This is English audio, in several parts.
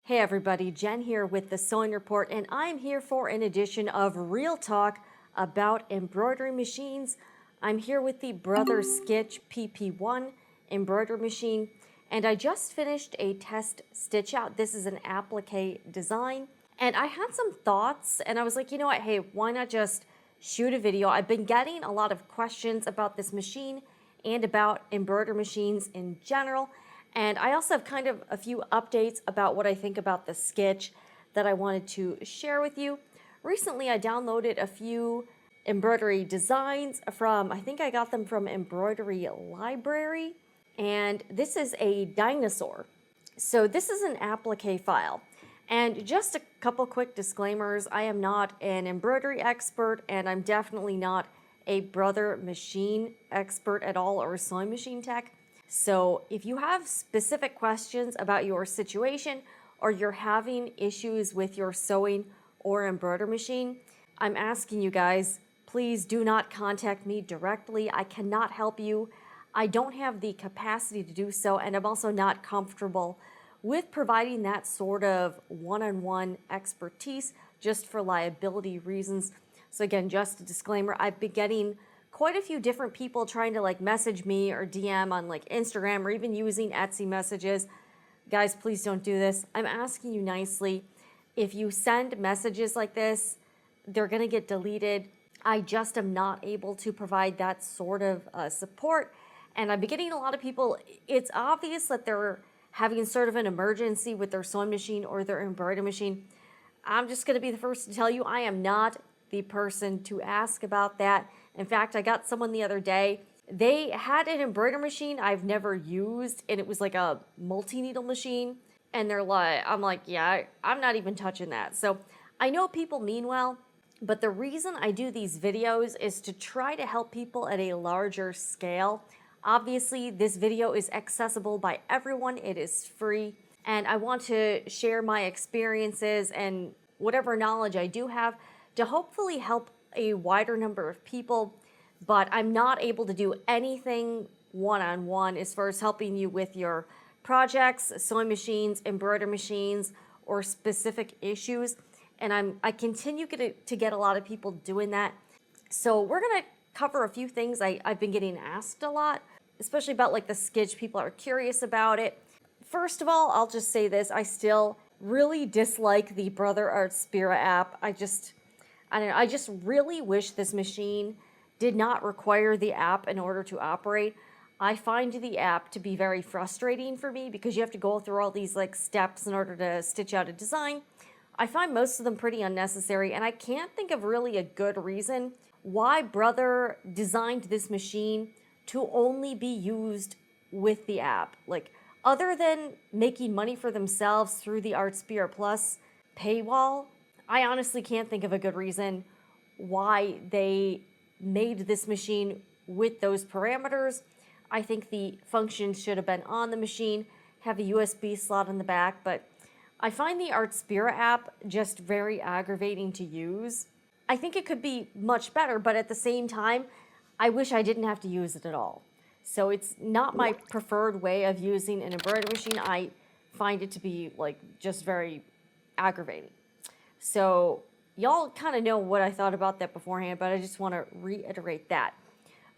Hey everybody, Jen here with the Sewing Report, and I'm here for an edition of Real Talk about embroidery machines. I'm here with the Brother Skitch PP1 embroidery machine, and I just finished a test stitch out. This is an applique design, and I had some thoughts, and I was like, you know what, hey, why not just shoot a video? I've been getting a lot of questions about this machine and about embroidery machines in general. And I also have kind of a few updates about what I think about the Skitch that I wanted to share with you. Recently, I downloaded a few embroidery designs from, I think I got them from Embroidery Library. And this is a dinosaur. So this is an applique file. And just a couple quick disclaimers. I am not an embroidery expert, and I'm definitely not a Brother machine expert at all, or a sewing machine tech. So if you have specific questions about your situation, or you're having issues with your sewing or embroidery machine, I'm asking you guys, please do not contact me directly. I cannot help you. I don't have the capacity to do so, and I'm also not comfortable with providing that sort of one-on-one expertise just for liability reasons. So again, just a disclaimer, I've been getting quite a few different people trying to message me or DM on Instagram or even using Etsy messages. Guys, please don't do this. I'm asking you nicely. If you send messages like this, they're gonna get deleted. I just am not able to provide that sort of support. And I've been getting a lot of people, it's obvious that they're having sort of an emergency with their sewing machine or their embroidery machine. I'm just gonna be the first to tell you, I am not the person to ask about that. In fact, I got someone the other day, they had an embroidery machine I've never used, and it was like a multi-needle machine. And I'm like, yeah, I'm not even touching that. So I know people mean well, but the reason I do these videos is to try to help people at a larger scale. Obviously, this video is accessible by everyone. It is free. And I want to share my experiences and whatever knowledge I do have to hopefully help a wider number of people, but I'm not able to do anything one-on-one as far as helping you with your projects, sewing machines, embroidery machines, or specific issues. And I continue to get a lot of people doing that. So we're gonna cover a few things I've been getting asked a lot, especially about the Skitch. People are curious about it. First of all, I'll just say this, I still really dislike the Brother Artspira app. I don't know, I just really wish this machine did not require the app in order to operate. I find the app to be very frustrating for me because you have to go through all these steps in order to stitch out a design. I find most of them pretty unnecessary, and I can't think of really a good reason why Brother designed this machine to only be used with the app. Other than making money for themselves through the Artspira Plus paywall, I honestly can't think of a good reason why they made this machine with those parameters. I think the functions should have been on the machine, have a USB slot in the back, but I find the Artspira app just very aggravating to use. I think it could be much better, but at the same time, I wish I didn't have to use it at all. So it's not my preferred way of using an embroidery machine. I find it to be just very aggravating. So y'all kind of know what I thought about that beforehand, but I just want to reiterate that.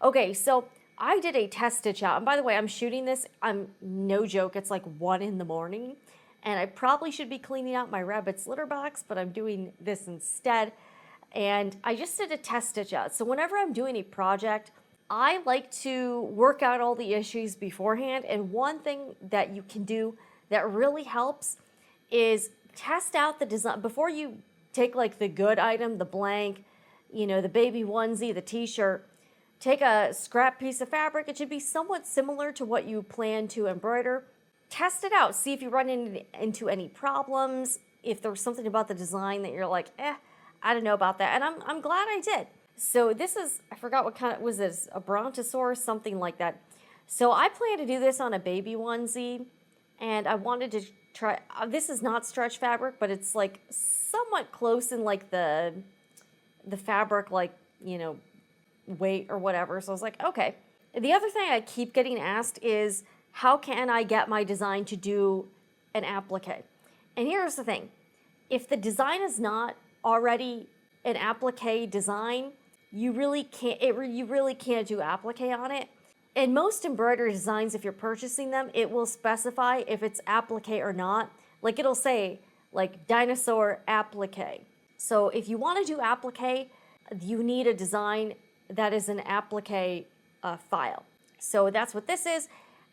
Okay, so I did a test stitch out. And by the way, I'm shooting this, I'm no joke, it's 1 in the morning. And I probably should be cleaning out my rabbit's litter box, but I'm doing this instead. And I just did a test stitch out. So whenever I'm doing a project, I like to work out all the issues beforehand. And one thing that you can do that really helps is test out the design before you take the good item, the blank, the baby onesie, the t-shirt. Take a scrap piece of fabric. It should be somewhat similar to what you plan to embroider. Test it out. See if you run into any problems. If there's something about the design that you're I don't know about that. And I'm glad I did. So this is, I forgot what kind of, was this a brontosaurus, something like that. So I plan to do this on a baby onesie, and I wanted to try, this is not stretch fabric, but it's somewhat close in the fabric, weight or whatever. So I was like, okay. The other thing I keep getting asked is, how can I get my design to do an applique? And here's the thing. If the design is not already an applique design, you really can't do applique on it. In most embroidery designs, if you're purchasing them, it will specify if it's applique or not. Like it'll say like dinosaur applique. So if you want to do applique, you need a design that is an applique file. So that's what this is.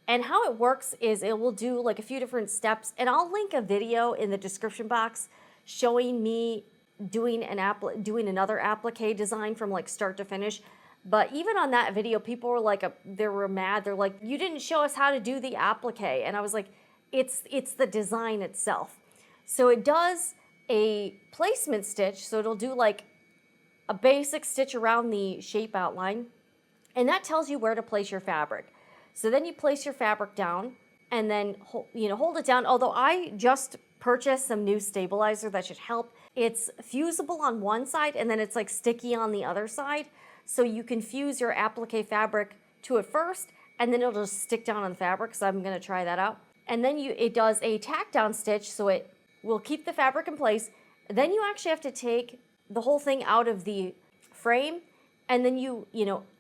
And how it works is it will do like a few different steps, and I'll link a video in the description box showing me doing another applique design from like start to finish. But even on that video, people were like, they were mad. They're like, you didn't show us how to do the applique. And I was like, it's the design itself. So it does a placement stitch. So it'll do like a basic stitch around the shape outline. And that tells you where to place your fabric. So then you place your fabric down and then hold it down. Although I just purchased some new stabilizer that should help. It's fusible on one side and then it's like sticky on the other side. So you can fuse your applique fabric to it first and then it'll just stick down on the fabric. So I'm gonna try that out. And then it does a tack down stitch, so it will keep the fabric in place. Then you actually have to take the whole thing out of the frame, and then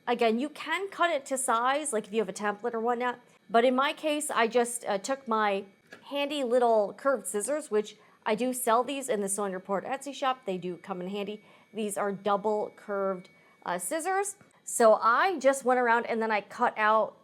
again, you can cut it to size, like if you have a template or whatnot. But in my case, I just took my handy little curved scissors, which I do sell these in the Sewing Report Etsy shop. They do come in handy. These are double curved scissors. So I just went around and then I cut out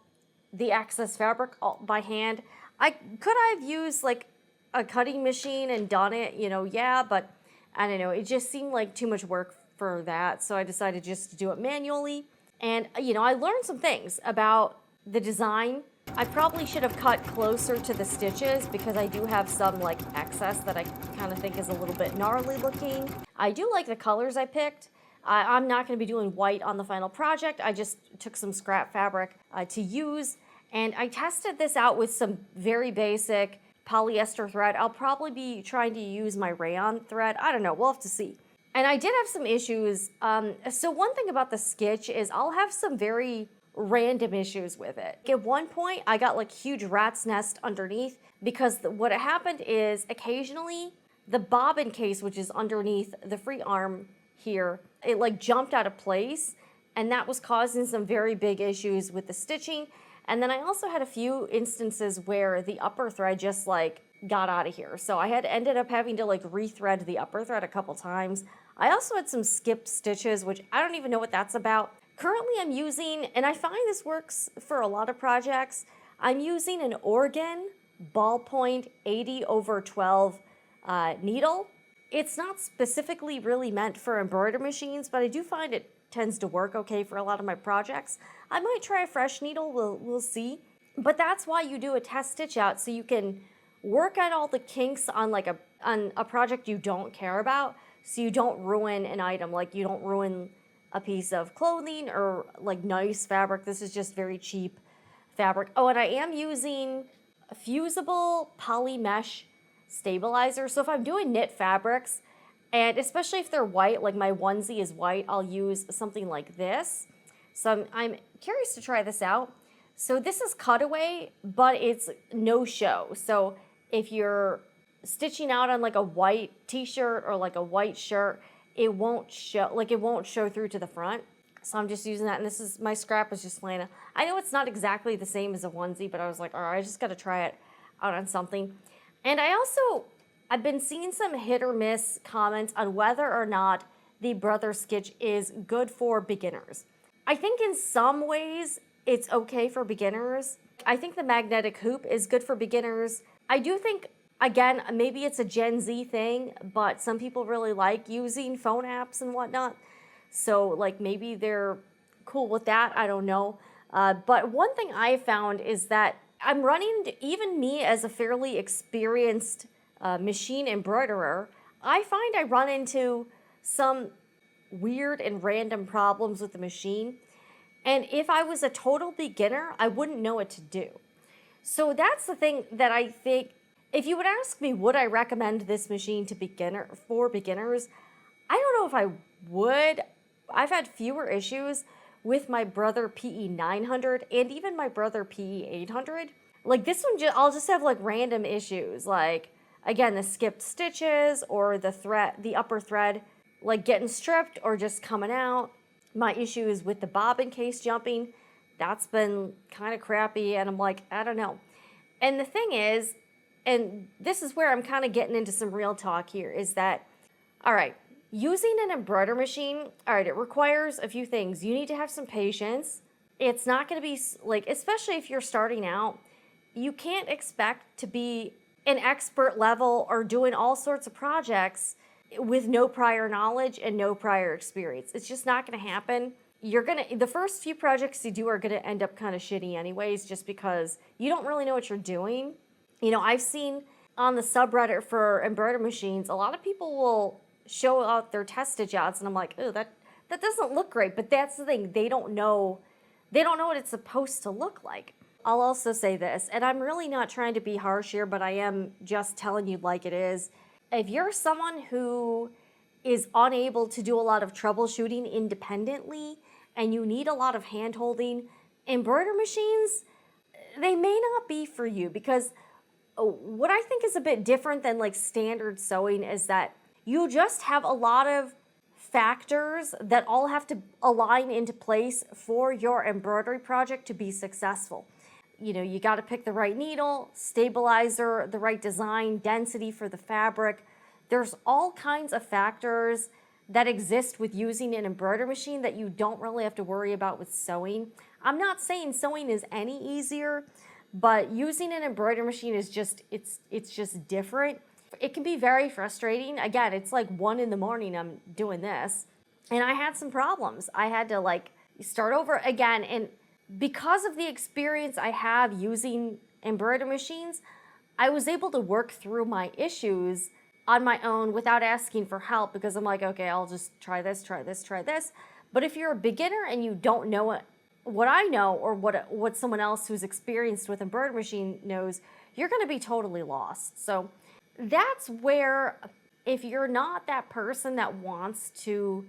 the excess fabric by hand. Could I have used like a cutting machine and done it, yeah, but I don't know. It just seemed like too much work for that. So I decided just to do it manually. And, I learned some things about the design. I probably should have cut closer to the stitches because I do have some like excess that I kind of think is a little bit gnarly looking. I do like the colors I picked. I'm not going to be doing white on the final project. I just took some scrap fabric to use. And I tested this out with some very basic polyester thread. I'll probably be trying to use my rayon thread. I don't know. We'll have to see. And I did have some issues. So one thing about the Skitch is I'll have some very random issues with it. At one point, I got like huge rat's nest underneath because what happened is occasionally the bobbin case, which is underneath the free arm here, it like jumped out of place. And that was causing some very big issues with the stitching. And then I also had a few instances where the upper thread just like got out of here. So I ended up having to like rethread the upper thread a couple times. I also had some skipped stitches, which I don't even know what that's about. Currently I'm using, and I find this works for a lot of projects, I'm using an Oregon ballpoint 80/12 needle. It's not specifically really meant for embroidery machines, but I do find it tends to work okay for a lot of my projects. I might try a fresh needle, we'll see. But that's why you do a test stitch out, so you can work out all the kinks on a project you don't care about, so you don't ruin an item, like you don't ruin a piece of clothing or like nice fabric. This is just very cheap fabric. Oh, and I am using a fusible poly mesh stabilizer. So if I'm doing knit fabrics, and especially if they're white, like my onesie is white, I'll use something like this. So I'm curious to try this out. So this is cutaway, but it's no show. So if you're stitching out on like a white t-shirt or like a white shirt, it won't show through to the front. So I'm just using that, and my scrap is just laying. I know it's not exactly the same as a onesie, but I was like, all right, I just got to try it out on something. And I've been seeing some hit or miss comments on whether or not the Brother Skitch is good for beginners. I think in some ways it's okay for beginners. I think the magnetic hoop is good for beginners. I do think, again, maybe it's a Gen Z thing, but some people really like using phone apps and whatnot. So like maybe they're cool with that, I don't know. But one thing I found is that I'm running, even me as a fairly experienced machine embroiderer, I find I run into some weird and random problems with the machine. And if I was a total beginner, I wouldn't know what to do. So that's the thing that I think, if you would ask me, would I recommend this machine for beginners? I don't know if I would. I've had fewer issues with my Brother PE 900 and even my Brother PE 800. Like this one, I'll just have like random issues. Like again, the skipped stitches or the upper thread, like getting stripped or just coming out. My issue is with the bobbin case jumping. That's been kind of crappy, and I'm like, I don't know. And the thing is, and this is where I'm kind of getting into some real talk here, is that, all right, using an embroidery machine, all right, it requires a few things. You need to have some patience. It's not going to be like, especially if you're starting out, you can't expect to be an expert level or doing all sorts of projects with no prior knowledge and no prior experience. It's just not going to happen. The first few projects you do are going to end up kind of shitty anyways, just because you don't really know what you're doing. I've seen on the subreddit for embroidery machines, a lot of people will show out their test stitch outs, and I'm like, oh, that doesn't look great. But that's the thing, they don't know what it's supposed to look like. I'll also say this, and I'm really not trying to be harsh here, but I am just telling you like it is. If you're someone who is unable to do a lot of troubleshooting independently and you need a lot of hand-holding, embroidery machines, they may not be for you, because what I think is a bit different than like standard sewing is that you just have a lot of factors that all have to align into place for your embroidery project to be successful. You got to pick the right needle, stabilizer, the right design, density for the fabric. There's all kinds of factors that exist with using an embroidery machine that you don't really have to worry about with sewing. I'm not saying sewing is any easier, but using an embroidery machine is just, it's just different. It can be very frustrating. Again, it's like 1 a.m. I'm doing this, and I had some problems. I had to like start over again, and because of the experience I have using embroidery machines, I was able to work through my issues on my own without asking for help, because I'm like, okay, I'll just try this. But if you're a beginner and you don't know what I know or what someone else who's experienced with embroidery machine knows, you're going to be totally lost. So that's where, if you're not that person that wants to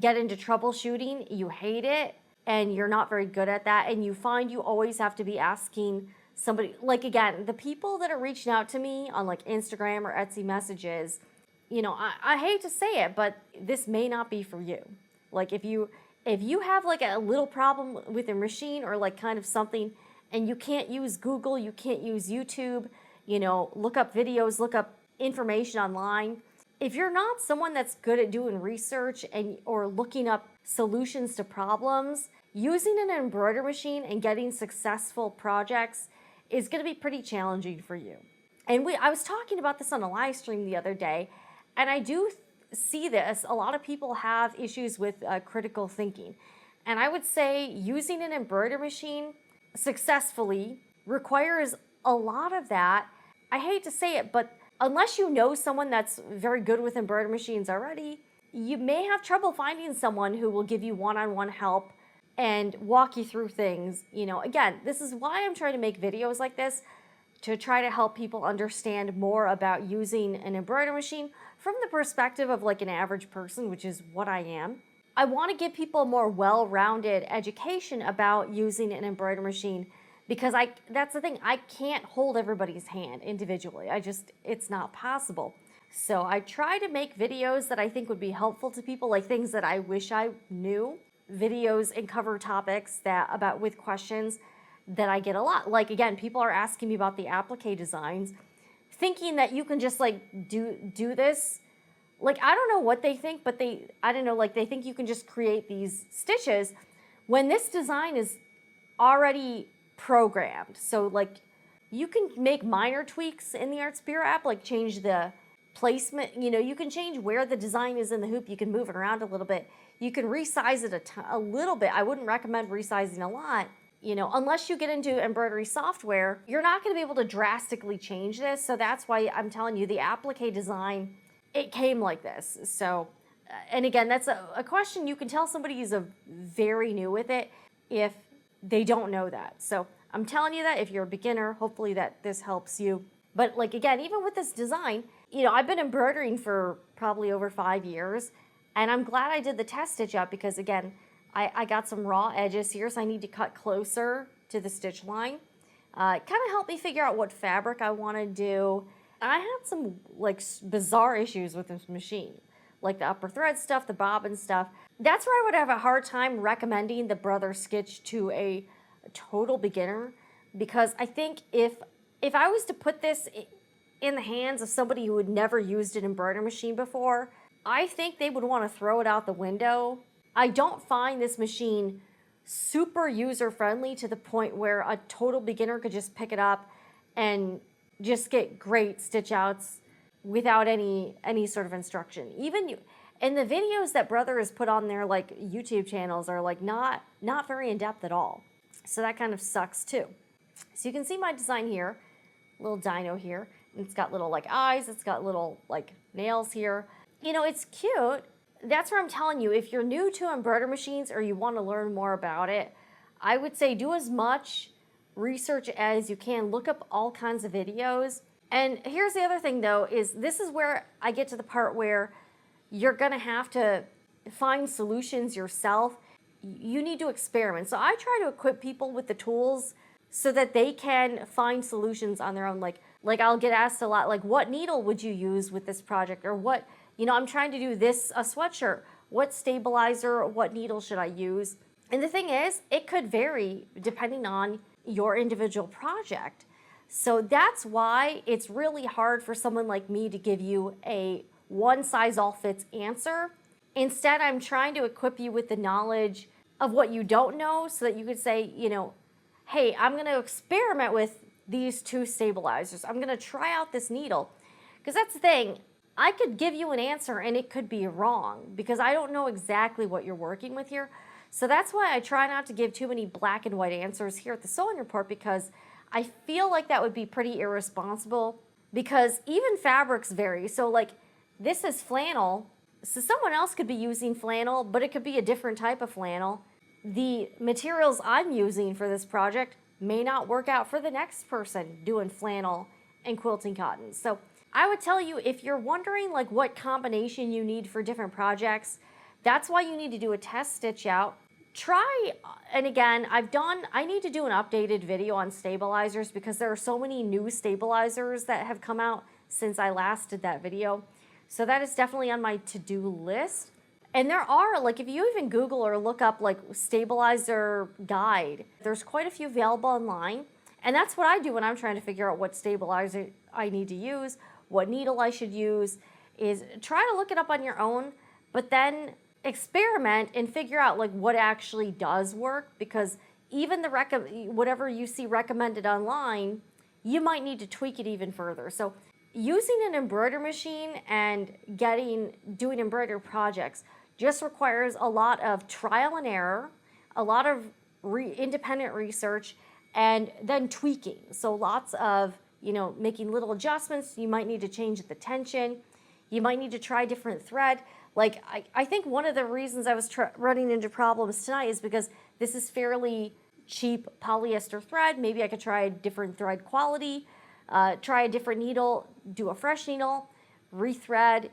get into troubleshooting, you hate it, and you're not very good at that, and you find you always have to be asking somebody, like, again, the people that are reaching out to me on like Instagram or Etsy messages, I hate to say it, but this may not be for you. Like, if you have like a little problem with a machine or like kind of something, and you can't use Google, you can't use YouTube, look up videos, look up information online. If you're not someone that's good at doing research or looking up solutions to problems, using an embroidery machine and getting successful projects is going to be pretty challenging for you. And I was talking about this on a live stream the other day, and I do see this. A lot of people have issues with critical thinking. And I would say using an embroidery machine successfully requires a lot of that. I hate to say it, but unless you know someone that's very good with embroidery machines already, you may have trouble finding someone who will give you one-on-one help and walk you through things. Again, this is why I'm trying to make videos like this, to try to help people understand more about using an embroidery machine from the perspective of like an average person, which is what I am. I want to give people a more well-rounded education about using an embroidery machine, because that's the thing, I can't hold everybody's hand individually. It's not possible. So I try to make videos that I think would be helpful to people, like things that I wish I knew, videos and cover topics with questions that I get a lot. Like, again, people are asking me about the applique designs, thinking that you can just like do this. Like, I don't know what they think, but they think you can just create these stitches when this design is already programmed. So like, you can make minor tweaks in the Artspira app, like change the placement, you can change where the design is in the hoop. You can move it around a little bit. You can resize it a little bit. I wouldn't recommend resizing a lot. Unless you get into embroidery software, you're not going to be able to drastically change this. So that's why I'm telling you, the applique design, it came like this. So, and again, that's a question you can tell somebody who's very new with it if they don't know that. So I'm telling you that if you're a beginner, hopefully that this helps you. But like, again, even with this design, I've been embroidering for probably over 5 years, and I'm glad I did the test stitch up, because again, I got some raw edges here, so I need to cut closer to the stitch line. It kind of helped me figure out what fabric I want to do. I had some like bizarre issues with this machine, like the upper thread stuff, the bobbin stuff. That's where I would have a hard time recommending the Brother Skitch to a total beginner, because I think if I was to put this in the hands of somebody who had never used an embroidery machine before, I think they would want to throw it out the window. I don't find this machine super user-friendly to the point where a total beginner could just pick it up and just get great stitch outs without any sort of instruction. Even and the videos that Brother has put on their like YouTube channels are like not very in-depth at all. So that kind of sucks too. So you can see my design here, little dino here. It's got little like eyes, it's got little like nails here. You know, it's cute. That's where I'm telling you, if you're new to embroidery machines or you want to learn more about it, I would say do as much research as you can. Look up all kinds of videos. And here's the other thing though, is this is where I get to the part where you're gonna have to find solutions yourself. You need to experiment. So I try to equip people with the tools so that they can find solutions on their own. Like I'll get asked a lot, like, what needle would you use with this project? Or what, you know, I'm trying to do this, a sweatshirt. What stabilizer, what needle should I use? And the thing is, it could vary depending on your individual project. So that's why it's really hard for someone like me to give you a one-size-all-fits answer. Instead, I'm trying to equip you with the knowledge of what you don't know so that you could say, you know, hey, I'm going to experiment with these two stabilizers. I'm going to try out this needle. Because that's the thing. I could give you an answer and it could be wrong because I don't know exactly what you're working with here. So that's why I try not to give too many black and white answers here at the Sewing Report, because I feel like that would be pretty irresponsible, because even fabrics vary. So like this is flannel. So someone else could be using flannel, but it could be a different type of flannel. The materials I'm using for this project may not work out for the next person doing flannel and quilting cotton. So I would tell you, if you're wondering like what combination you need for different projects, that's why you need to do a test stitch out. Try, and again, I need to do an updated video on stabilizers because there are so many new stabilizers that have come out since I last did that video. So that is definitely on my to-do list. And there are, like, if you even Google or look up like stabilizer guide, there's quite a few available online. And that's what I do when I'm trying to figure out what stabilizer I need to use, what needle I should use, is try to look it up on your own, but then experiment and figure out like what actually does work, because even the whatever you see recommended online, you might need to tweak it even further. So using an embroidery machine and doing embroidery projects just requires a lot of trial and error, a lot of independent research, and then tweaking. So lots of, you know, making little adjustments. You might need to change the tension. You might need to try different thread. Like, I think one of the reasons I was running into problems tonight is because this is fairly cheap polyester thread. Maybe I could try a different thread quality, try a different needle, do a fresh needle, rethread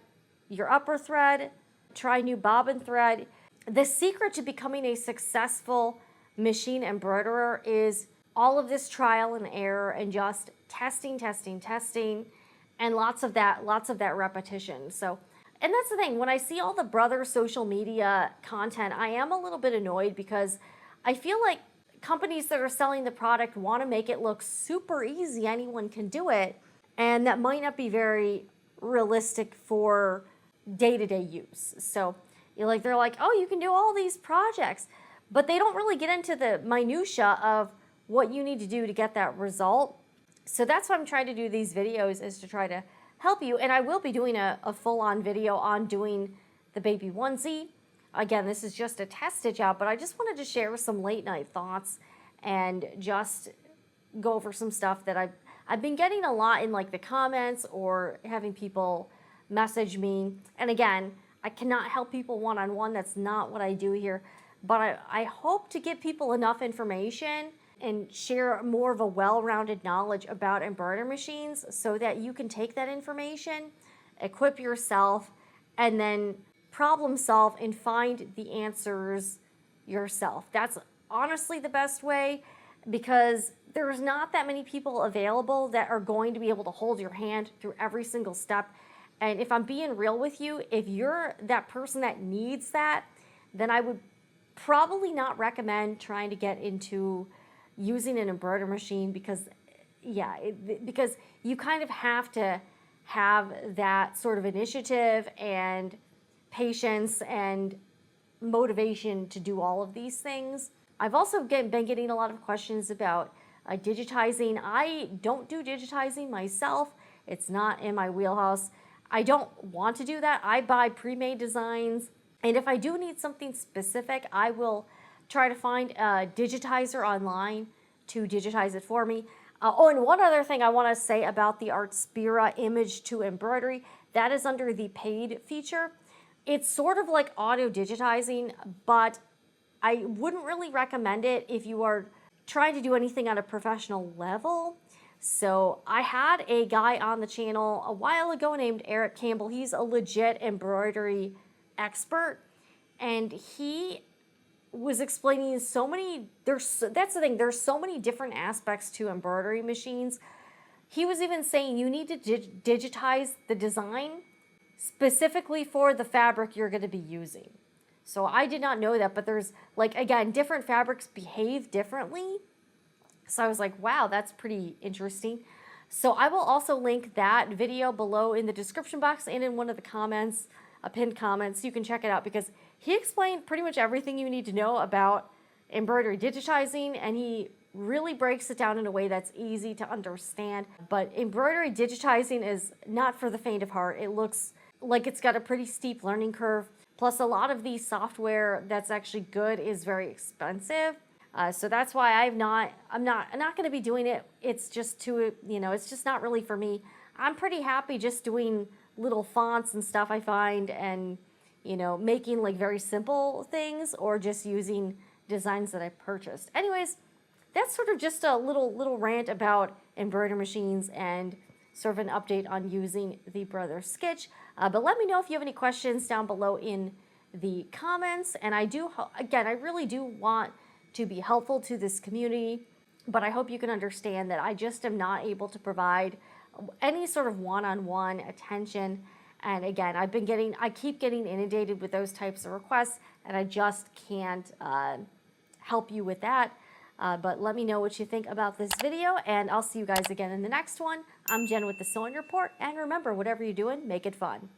your upper thread, try new bobbin thread. The secret to becoming a successful machine embroiderer is all of this trial and error and just testing, and lots of that repetition. So, and that's the thing, when I see all the Brother social media content, I am a little bit annoyed because I feel like companies that are selling the product want to make it look super easy, anyone can do it, and that might not be very realistic for day-to-day use. So, you know, like they're like, oh, you can do all these projects, but they don't really get into the minutia of what you need to do to get that result. So that's why I'm trying to do these videos, is to try to help you. And I will be doing a full-on video on doing the baby onesie. Again, this is just a test stitch out, but I just wanted to share some late night thoughts and just go over some stuff that I've been getting a lot in like the comments or having people message me. And again, I cannot help people one-on-one. That's not what I do here. But I hope to give people enough information and share more of a well-rounded knowledge about embroidery machines so that you can take that information, equip yourself, and then problem solve and find the answers yourself. That's honestly the best way, because there's not that many people available that are going to be able to hold your hand through every single step. And if I'm being real with you, if you're that person that needs that, then I would probably not recommend trying to get into using an embroidery machine because, yeah, because you kind of have to have that sort of initiative and patience and motivation to do all of these things. I've also been getting a lot of questions about digitizing. I don't do digitizing myself. It's not in my wheelhouse. I don't want to do that. I buy pre-made designs. And if I do need something specific, I will try to find a digitizer online to digitize it for me. Oh, and one other thing I want to say about the Artspira image to embroidery, that is under the paid feature. It's sort of like auto digitizing, but I wouldn't really recommend it if you are trying to do anything on a professional level. So I had a guy on the channel a while ago named Eric Campbell. He's a legit embroidery expert, and he was explaining so many, that's the thing, there's so many different aspects to embroidery machines. He was even saying you need to digitize the design specifically for the fabric you're going to be using. So I did not know that, but there's, like, again, different fabrics behave differently. So I was like, wow, that's pretty interesting. So I will also link that video below in the description box and in one of the comments, pinned comments. You can check it out because he explained pretty much everything you need to know about embroidery digitizing, and he really breaks it down in a way that's easy to understand. But embroidery digitizing is not for the faint of heart. It looks like it's got a pretty steep learning curve. Plus, a lot of the software that's actually good is very expensive. So that's why I'm not going to be doing it. It's just too, it's just not really for me. I'm pretty happy just doing little fonts and stuff I find, and, making like very simple things, or just using designs that I purchased. Anyways, that's sort of just a little rant about embroidery machines and sort of an update on using the Brother Skitch. But let me know if you have any questions down below in the comments. And I really do want to be helpful to this community, but I hope you can understand that I just am not able to provide any sort of one-on-one attention. And again, I keep getting inundated with those types of requests, and I just can't help you with that. But let me know what you think about this video, and I'll see you guys again in the next one. I'm Jen with the Sewing Report, and remember, whatever you're doing, make it fun.